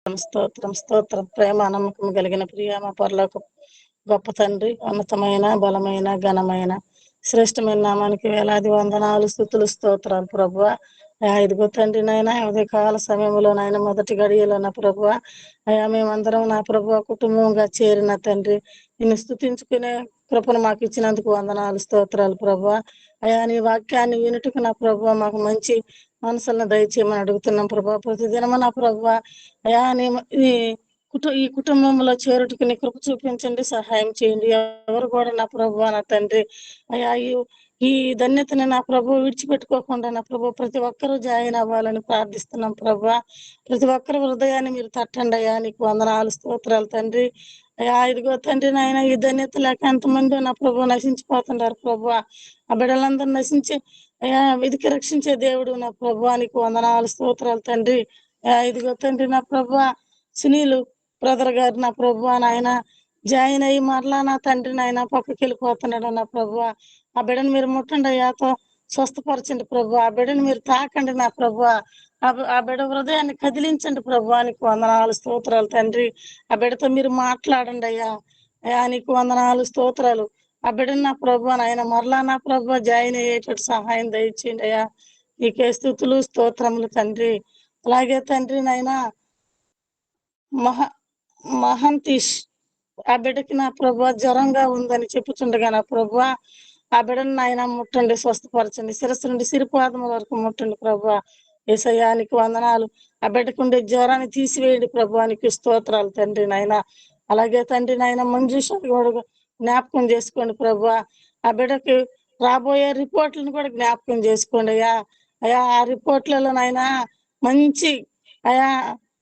స్తోత్రం స్తోత్రం. ప్రేమ నమ్మకం కలిగిన ప్రియ మా పరలోక గొప్ప తండ్రి, ఉన్నతమైన బలమైన ఘనమైన శ్రేష్టమైన నామానికి వేలాది వందనాలు స్తుతులు స్తోత్రాలు ప్రభువా. ఇదిగో తండ్రి నాయన ఉదయకాల సమయంలో నాయన మొదటి గడియలో నా ప్రభువా, అయా మేమందరం నా ప్రభువా కుటుంబంగా చేరిన తండ్రి నిన్ను స్తుతించుకునే కృపను మాకు ఇచ్చినందుకు వందనాలు స్తోత్రాలు ప్రభువా. అయా నీ వాక్యాన్ని వినుటకు నా ప్రభువా మాకు మంచి మనసులను దయచేయమని అడుగుతున్నాం ప్రభా. ప్రతిదినము నా ప్రభువా అయా ఈ కుటుంబంలో చేరుటకు నీ కృప చూపించండి, సహాయం చేయండి. ఎవరు కూడా నా ప్రభువా నా తండ్రి అయా ఈ ధన్యతని నా ప్రభు విడిచిపెట్టుకోకుండా నా ప్రభు ప్రతి ఒక్కరూ జాయిన్ అవ్వాలని ప్రార్థిస్తున్నాం ప్రభా. ప్రతి ఒక్కరి హృదయాన్ని మీరు తట్టండి అయ్యా. నీకు వందనాలు స్తోత్రాలు తండ్రి. అయా ఇదిగో తండ్రి నాయన ఈ ధన్యత లేక ఎంతమంది నా ప్రభు నశించిపోతున్నారు ప్రభు. ఆ బిడ్డలందరూ నశించి అయా వెతికి రక్షించే దేవుడు నా ప్రభు. నీకు వందనాలు స్తోత్రాలు తండ్రి. ఇదిగో తండ్రి నా ప్రభు సునీలు బ్రదర్ గారు నా ప్రభు నాయన జాయిన్ అయ్యి మరలా నా తండ్రి నాయన పక్కకి వెళ్ళిపోతున్నాడు నా ప్రభు. ఆ బిడ్డను మీరు ముట్టండి అయ్యాతో స్వస్థపరచండి ప్రభు. ఆ బిడ్డను మీరు తాకండి నా ప్రభు. ఆ బిడ్డ హృదయాన్ని కదిలించండి ప్రభు. నీకు వందనాలు స్తోత్రాలు తండ్రి. ఆ బిడ్డతో మీరు మాట్లాడండి అయ్యా నీకు వందనాలు స్తోత్రాలు. ఆ బిడ్డను నా ప్రభు నాయన మరలా నా ప్రభు జాయిన్ అయ్యేటట్టు సహాయం దయచేయండి అయ్యా. నీకే స్తుతులు స్తోత్రములు తండ్రి. అలాగే తండ్రి నాయన మహంతీష్ ఆ బిడ్డకి నా ప్రభు జ్వరంగా ఉందని చెప్పుచుండగా నా ప్రభు ఆ బిడ్డను నాయన ముట్టండి, స్వస్థపరచండి. శిరస్సు నుండి సిరిపాదం వరకు ముట్టండి ప్రభు. యేసయ్యానికి వందనాలు. ఆ బిడ్డకు ఉండే జ్వరాన్ని తీసివేయండి ప్రభువానికి స్తోత్రాలు తండ్రి నాయన. అలాగే తండ్రి నాయన మంజుష కూడా జ్ఞాపకం చేసుకోండి ప్రభు. ఆ బిడ్డకి రాబోయే రిపోర్ట్లను కూడా జ్ఞాపకం చేసుకోండి అయా ఆ రిపోర్ట్లలో నాయన మంచి అయా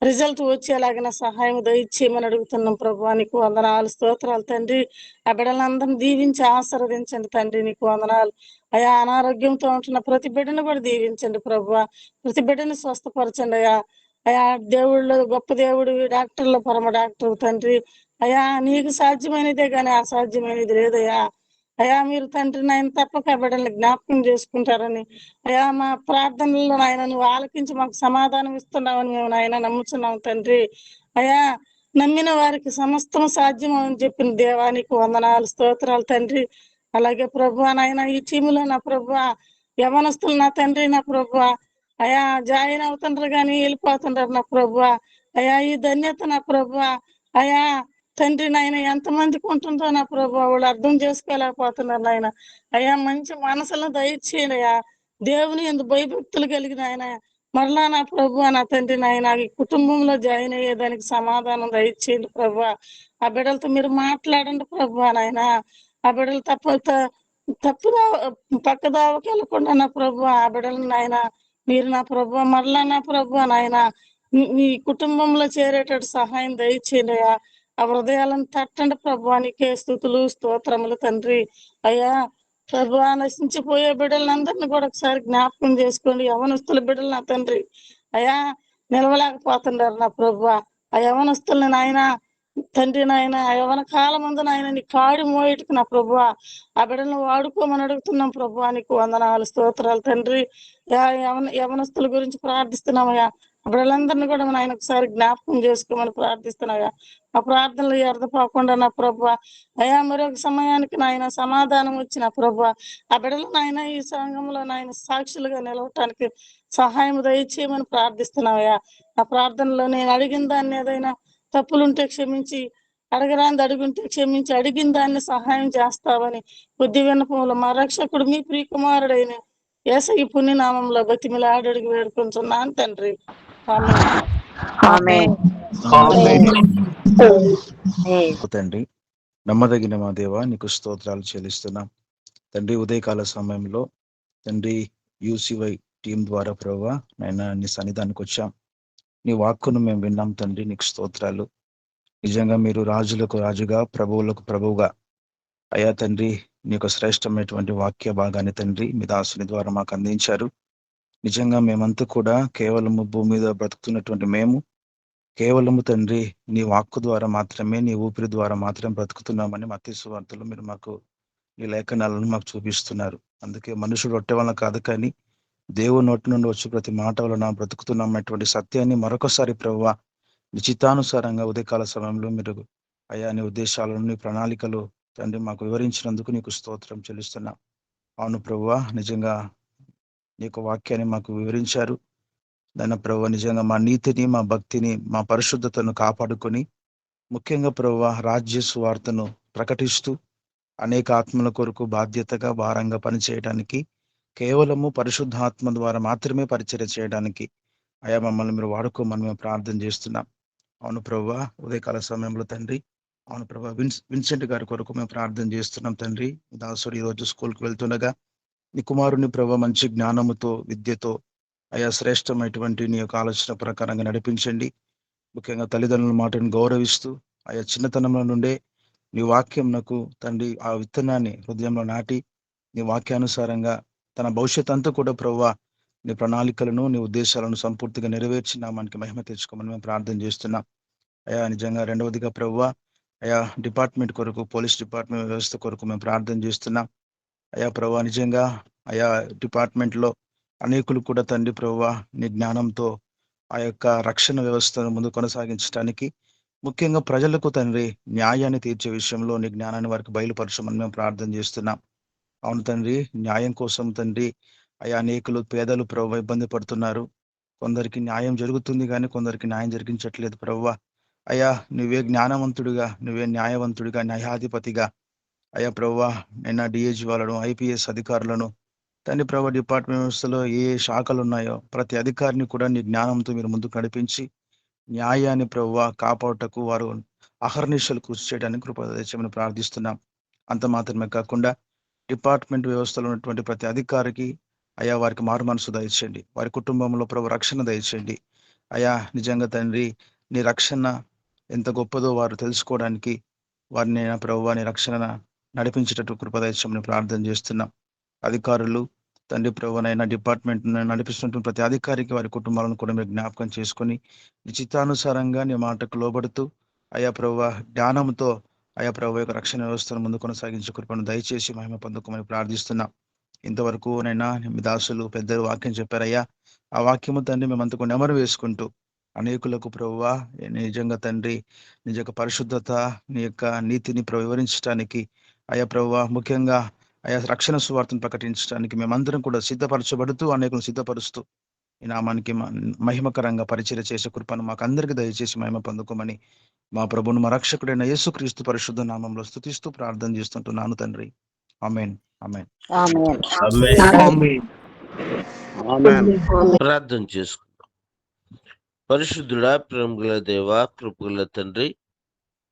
రిజల్ట్ వచ్చేలాగిన సహాయం దయచేయమని అడుగుతున్నాం ప్రభు. నీకు వందనాలు స్తోత్రాలు తండ్రి. ఆ బిడ్డలందరినీ దీవించి ఆశీర్వదించండి తండ్రి. నీకు వందనాలు. అయా అనారోగ్యంతో ఉంటున్న ప్రతి బిడ్డను కూడా దీవించండి ప్రభు. ప్రతి బిడ్డను స్వస్థపరచండి అయా దేవుళ్ళు గొప్ప దేవుడు, డాక్టర్ల పరమ డాక్టర్ తండ్రి. అయా నీకు సాధ్యమైనదే కానీ అసాధ్యమైనది లేదయ్యా. అయా మీరు తండ్రి నాయన తప్పక బిడ్డల్ని జ్ఞాపకం చేసుకుంటారని అయా మా ప్రార్థనలో నాయన నువ్వు ఆలకించి మాకు సమాధానం ఇస్తున్నావని మేము నాయన నమ్ముచున్నాం తండ్రి. అయా నమ్మిన వారికి సమస్తం సాధ్యం అని చెప్పిన దేవానికి వందనాలు స్తోత్రాలు తండ్రి. అలాగే ప్రభు నాయన ఈ టీములో నా ప్రభు యవనస్తులు నా తండ్రి నా ప్రభు అయా జాయిన్ అవుతుండ్రు కానీ వెళ్ళిపోతుండ్రు నా ప్రభు. అయా ఈ ధన్యత నా ప్రభు అయా తండ్రి నాయన ఎంతమందికి ఉంటుందో నా ప్రభు వాళ్ళు అర్థం చేసుకోలేకపోతున్నారు నాయన. అయా మంచి మనసులో దయచేయండి అయ్యా. దేవుని ఎందుకు భయభక్తులు కలిగిన ఆయన మరలా నా ప్రభు నా తండ్రి నాయన ఈ కుటుంబంలో జాయిన్ అయ్యేదానికి సమాధానం దయచేయండి ప్రభు. ఆ బిడ్డలతో మీరు మాట్లాడండి ప్రభు నాయన. ఆ బిడ్డలు తప్పుదా పక్కదావకి వెళ్ళకుండా నా ప్రభు ఆ బిడ్డలు నాయన మీరు నా ప్రభు మరలా నా ప్రభు నాయన మీ కుటుంబంలో చేరేటట్టు సహాయం దయచేయండి. ఆ హృదయాలను తట్టండి ప్రభు. నీకే స్తుతులు స్తోత్రములు తండ్రి. అయ్యా ప్రభు నశించిపోయే బిడ్డలందరినీ కూడా ఒకసారి జ్ఞాపకం చేసుకోండి. యవనస్తుల బిడ్డలు నా తండ్రి అయా నిలవలేకపోతున్నారు నా ప్రభు. ఆ యవనస్తుల్ని నాయన తండ్రి నాయన యవన కాలం ముందు నాయన నీ కాడి మోయటకు నా ప్రభు ఆ బిడ్డలను వాడుకోమని అడుగుతున్నాం ప్రభు. నీకు వందనాలు స్తోత్రాలు తండ్రి. యవనస్తుల గురించి ప్రార్థిస్తున్నామయ్యా. ఆ బిడ్డలందరినీ కూడా నాయన ఒకసారి జ్ఞాపకం చేసుకోమని ప్రార్థిస్తున్నాయా. ఆ ప్రార్థనలు ఎరదపోకుండా నా ప్రభు అయా మరొక సమయానికి నాయన సమాధానం వచ్చిన ప్రభు ఆ బిడ్డలు నాయన ఈ సంఘంలో నాయన సాక్షులుగా నిలవటానికి సహాయం దయచేయమని ప్రార్థిస్తున్నావయ్యా. ఆ ప్రార్థనలో నేను అడిగిన దాన్ని ఏదైనా తప్పులుంటే క్షమించి, అడగరాంది అడుగుంటే క్షమించి, అడిగిన దాన్ని సహాయం చేస్తావని బుద్ధి విన్నపంలో మా రక్షకుడు మీ ప్రియకుమారుడైన యేసయ్య పుణ్యనామంలో బతిమిలాడి అడిగి వేడుకుంటున్నాను తండ్రి. తండ్రి నమ్మదగిన మా దేవ నీకు స్తోత్రాలు చెల్లిస్తున్నాం తండ్రి. ఉదయకాల సమయంలో తండ్రి యూసీవై టీం ద్వారా ప్రభువా నైనా నీ సన్నిధానికి వచ్చాం. నీ వాక్కును మేము విన్నాం తండ్రి. నీకు స్తోత్రాలు. నిజంగా మీరు రాజులకు రాజుగా ప్రభువులకు ప్రభువుగా అయా తండ్రి నీ యొక్క శ్రేష్టమైనటువంటి వాక్య భాగాన్ని తండ్రి మీ దాసుని ద్వారా మాకు అందించారు. నిజంగా మేమంతా కూడా కేవలము భూమి మీద బ్రతుకుతున్నటువంటి మేము కేవలము తండ్రి నీ వాక్కు ద్వారా మాత్రమే, నీ ఊపిరి ద్వారా మాత్రమే బ్రతుకుతున్నామని మత్తయి సువార్తలో మీరు మాకు ఈ లేఖనాలను మాకు చూపిస్తున్నారు. అందుకే మనుషుడు రొట్టె వలన కాదు కానీ దేవుని నోటి నుండి వచ్చి ప్రతి మాట వలన బ్రతుకుతున్నాం అన్నటువంటి సత్యాన్ని మరొకసారి ప్రభువా నీ చిత్తానుసారంగా ఉదయకాల సమయంలో మీరు అయా నీ ఉద్దేశాలను నీ ప్రణాళికలు తండ్రి మాకు వివరించినందుకు నీకు స్తోత్రం చెల్లిస్తున్నా. అవును ప్రభువా, నిజంగా నీ యొక్క వాక్యాన్ని మాకు వివరించారు. దాని ప్రభువా, నిజంగా మా నీతిని, మా భక్తిని, మా పరిశుద్ధతను కాపాడుకొని ముఖ్యంగా ప్రభువా రాజ్య సువార్తను ప్రకటిస్తూ అనేక ఆత్మల కొరకు బాధ్యతగా భారంగా పనిచేయడానికి కేవలము పరిశుద్ధాత్మ ద్వారా మాత్రమే పరిచర్య చేయడానికి అయా మమ్మల్ని మీరు వాడుకోమని మేము ప్రార్థన చేస్తున్నాం. అవును ప్రభువా, ఉదయకాల సమయంలో తండ్రి, అవును ప్రభువా, విన్సెంట్ గారి కొరకు మేము ప్రార్థన చేస్తున్నాం తండ్రి. దాసుడు ఈరోజు స్కూల్కి వెళ్తుండగా నీ కుమారుని ప్రభువా మంచి జ్ఞానముతో, విద్యతో అయా శ్రేష్టమైనటువంటి నీ యొక్క ఆలోచన ప్రకారంగా నడిపించండి. ముఖ్యంగా తల్లిదండ్రుల మాటను గౌరవిస్తూ ఆయా చిన్నతనంలో నుండే నీ వాక్యం నాకు తండ్రి ఆ విత్తనాన్ని హృదయంలో నాటి నీ వాక్యానుసారంగా తన భవిష్యత్ అంతా కూడా ప్రభువా నీ ప్రణాళికలను, నీ ఉద్దేశాలను సంపూర్తిగా నెరవేర్చి మనకి మహిమ తెచ్చుకోమని మేము ప్రార్థన చేస్తున్నాం. అయా నిజంగా రెండవదిగా ప్రభువా అయా డిపార్ట్మెంట్ కొరకు, పోలీస్ డిపార్ట్మెంట్ వ్యవస్థ కొరకు మేము ప్రార్థన చేస్తున్నాం. అయా ప్రభువా నిజంగా అయా డిపార్ట్మెంట్లో అనేకులు కూడా తండ్రి ప్రభువా నీ జ్ఞానంతో ఆ యొక్క రక్షణ వ్యవస్థను ముందు కొనసాగించడానికి, ముఖ్యంగా ప్రజలకు తండ్రి న్యాయాన్ని తీర్చే విషయంలో నీ జ్ఞానాన్ని వారికి బయలుపరచమని మేము ప్రార్థన చేస్తున్నాం. అవును తండ్రి, న్యాయం కోసం తండ్రి అయా అనేకులు పేదలు ప్రభువా ఇబ్బంది పడుతున్నారు. కొందరికి న్యాయం జరుగుతుంది కానీ కొందరికి న్యాయం జరిగించట్లేదు ప్రభువా. అయా నువ్వే జ్ఞానవంతుడిగా, నువ్వే న్యాయవంతుడిగా, న్యాయాధిపతిగా అయా ప్రభువా నిన్న డిఏజీ వాళ్ళను, ఐపీఎస్ అధికారులను తండ్రి ప్రభువా డిపార్ట్మెంట్ వ్యవస్థలో ఏ శాఖలు ఉన్నాయో ప్రతి అధికారిని కూడా నీ జ్ఞానంతో మీరు ముందుకు నడిపించి న్యాయాన్ని ప్రభువా కాపాడుటకు వారు అహర్నిశలు కృషి చేయడానికి కృప దయచేయమని ప్రార్థిస్తున్నాం. అంత మాత్రమే కాకుండా డిపార్ట్మెంట్ వ్యవస్థలో ఉన్నటువంటి ప్రతి అధికారికి అయా వారికి మారు మనసు దయచేయండి. వారి కుటుంబంలో ప్రభు రక్షణ దయచేయండి. అయా నిజంగా తండ్రి నీ రక్షణ ఎంత గొప్పదో వారు తెలుసుకోవడానికి వారిని ప్రభువా నీ రక్షణ నడిపించేటట్టు కృప దయచేయమని ప్రార్థన చేస్తున్నాం. అధికారులు తండ్రి ప్రభువనైనా డిపార్ట్మెంట్ నడిపిస్తున్నటువంటి ప్రతి అధికారికి వారి కుటుంబాలను కూడా మీరు జ్ఞాపకం చేసుకొని నిశ్చితానుసారంగా నీ మాటకు లోబడుతూ అయా ప్రభువా జ్ఞానంతో అయా ప్రభు యొక్క రక్షణ వ్యవస్థను ముందు కొనసాగించే కృపను దయచేసి మహిమ పొందుకోమని ప్రార్థిస్తున్నాం. ఇంతవరకు నైనా మీ దాసులు పెద్దలు వాక్యం చెప్పారయ్యా. ఆ వాక్యము తండ్రి మేమంతకు నెమరు వేసుకుంటూ అనేకులకు ప్రభువా నిజంగా తండ్రి నిజ యొక్క పరిశుద్ధత, నీ యొక్క నీతిని వివరించడానికి అయా ప్రభువా ముఖ్యంగా అయా రక్షణ సువార్తను ప్రకటించడానికి మేమందరం కూడా సిద్ధపరచబడుతూ అనేకులను సిద్ధపరుస్తూ ఈ నామానికి మహిమకరంగా పరిచర్య చేసే కృపను మాకు అందరికీ దయచేసి మహిమ పొందుకోమని మా ప్రభువును మా రక్షకుడైన యేసుక్రీస్తు పరిశుద్ధ నామంలో స్తుతిస్తూ ప్రార్థన చేస్తుంటున్నాను తండ్రి. ఆమేన్. ఆమేన్. ప్రార్థన చేసుకుందాం. పరిశుద్ధుడా, ప్రేమగల దేవ, కృపగల తండ్రి,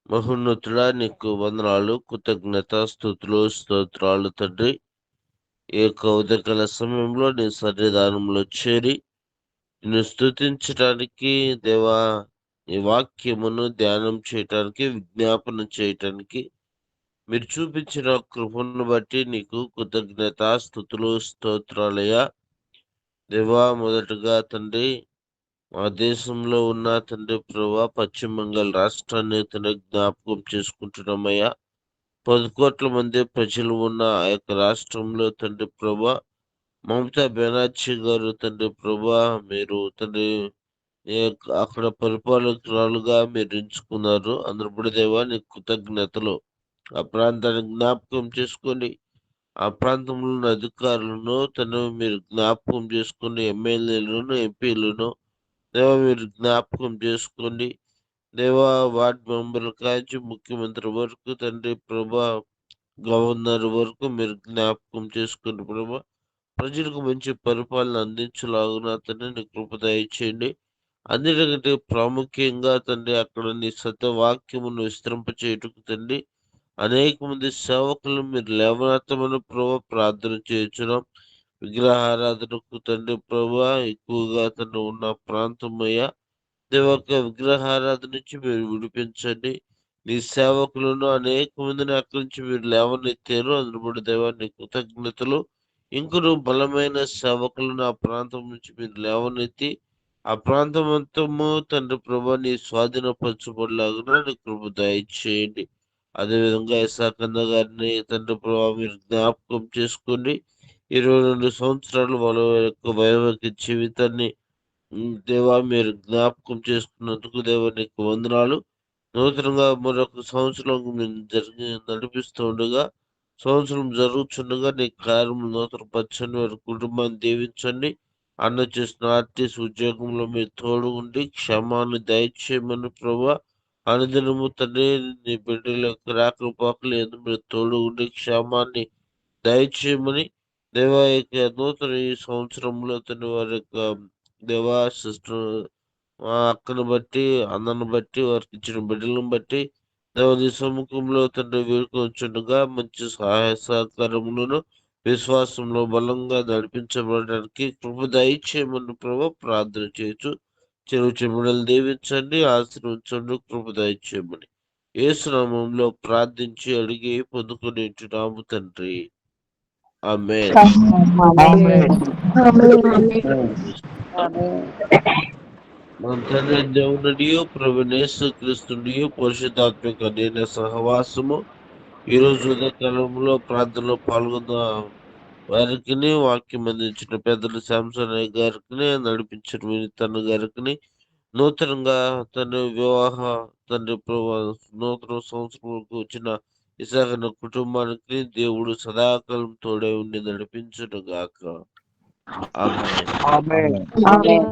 మహోన్నతుడా, నీకు వందనాలు, కృతజ్ఞత, స్తుతులు, స్తోత్రాలు తండ్రి. ఈ యొక్క ఉదయకాల సమయంలో నీ సన్నిధానంలో చేరి నిన్ను స్తుతించడానికి దేవా, నీ వాక్యమును ధ్యానం చేయటానికి, విజ్ఞాపన చేయటానికి మీరు చూపించిన కృపను బట్టి నీకు కృతజ్ఞత, స్తుతులు, స్తోత్రాలయ్యా. దేవా, మొదటగా తండ్రి మా దేశంలో ఉన్న తండ్రి ప్రభా పశ్చిమ బెంగాల్ రాష్ట్రాన్ని తండ్రి జ్ఞాపకం చేసుకుంటున్నామయ్యా. 10 కోట్ల మంది ప్రజలు ఉన్న ఆ యొక్క రాష్ట్రంలో తండ్రి ప్రభా మమతా బెనర్జీ గారు తండ్రి ప్రభా మీరు తండ్రి అక్కడ పరిపాలకురాలుగా మీరు ఎంచుకున్నారు. అందరూ దేవా నీ కృతజ్ఞతలు. ఆ ప్రాంతాన్ని జ్ఞాపకం చేసుకొని ఆ ప్రాంతంలో ఉన్న అధికారులను మీరు జ్ఞాపకం చేసుకుని ఎమ్మెల్యేలను, ఎంపీలను దేవా మీరు జ్ఞాపకం చేసుకోండి. దేవా వార్డ్ మెంబర్ల కాంచి ముఖ్యమంత్రి వరకు తండ్రి ప్రభా గవర్నర్ వరకు మీరు జ్ఞాపకం చేసుకోండి ప్రభా. ప్రజలకు మంచి పరిపాలన అందించలాగున తండ్రి నీ కృప దయచేయండి. అన్నిటికంటే ప్రాముఖ్యంగా తండ్రి అక్కడ నీ సత్యవాక్యమును విస్తరింపచేయుటకు తండ్రి అనేక మంది సేవకులు మీరు లేవనెత్తమని ప్రభా ప్రార్థన చేయించున్నాం. విగ్రహారాధనకు తండ్రి ప్రభా ఎక్కువగా తండ్రి ఉన్న ప్రాంతమయ్యా. దేవక విగ్రహారాధన నుంచి మీరు విడిపించండి. నీ సేవకులను అనేక మందిని అక్కడి నుంచి మీరు లేవనెత్తారు. అందుబడి దేవా నీ కృతజ్ఞతలు. ఇంకను బలమైన సేవకులను ఆ ప్రాంతం నుంచి మీరు లేవనెత్తి ఆ ప్రాంతం అంతము తండ్రి ప్రభా నీ స్వాధీనపరచబడలాగా నీ కృప దయచేయండి. అదేవిధంగా ఇసాకన్న గారిని తండ్రి ప్రభా మీరు జ్ఞాపకం చేసుకోండి. 22 సంవత్సరాలు వాళ్ళ యొక్క వైవాహిక జీవితాన్ని దేవా మీరు జ్ఞాపకం చేసుకున్నందుకు దేవా నీకు వందనాలు. నూతనంగా మరొక సంవత్సరం నడిపిస్తూ ఉండగా, సంవత్సరం జరుగుతుండగా నీ కార్యము నూతనపరచండి, వారి కుటుంబాన్ని దీవించండి. అన్న చేసిన ఆర్టీసీ ఉద్యోగంలో మీరు తోడు ఉండి క్షమాన్ని దయచేయమని ప్రభా, అనుదినము తండ్రి నీ బిడ్డల యొక్క రాకపోకలు ఎందుకు మీరు తోడు ఉండి క్షేమాన్ని దయచేయమని దేవా యొక్క నూతన ఈ సంవత్సరంలో తండ్రి వారి యొక్క దేవా సిస్టర్ అక్కను బట్టి అన్నను బట్టి వారికి ఇచ్చిన బిడ్డలను బట్టి దేవది సముఖంలో తండ్రి వేడుకొంచుండగా మంచి సహాయ సహకారములను విశ్వాసంలో బలంగా నడిపించబడడానికి కృప దయచేయమని ప్రభు ప్రార్థన చేయొచ్చు. చెరువు చెబుడలు దీవించండి, ఆశీర్వించండి, కృప దయచేయమని యేసు నామములో ప్రార్థించి అడిగి పొందుకునేట్టున్నాము తండ్రి. ఆమేన్. మన తండ్రి దేవునియు ప్రభువైన యేసుక్రీస్తునియు పరిశుద్ధాత్మిక అన్యోన్య సహవాసము ఈ రోజు ఉదయకాలంలో ప్రార్థనలో పాల్గొన్న వారికి, వాక్యం అందించిన పెద్దలు శాంసన్ గారికి, నడిపించిన వినితన్న గారికి, నూతనంగా తన వివాహ తండ్రి నూతన సంవత్సరంకు వచ్చిన ఇసాగన కుటుంబానికి దేవుడు సదాకాలం తోడే ఉండి నడిపించును గాక. ఆమేన్. ఆమేన్.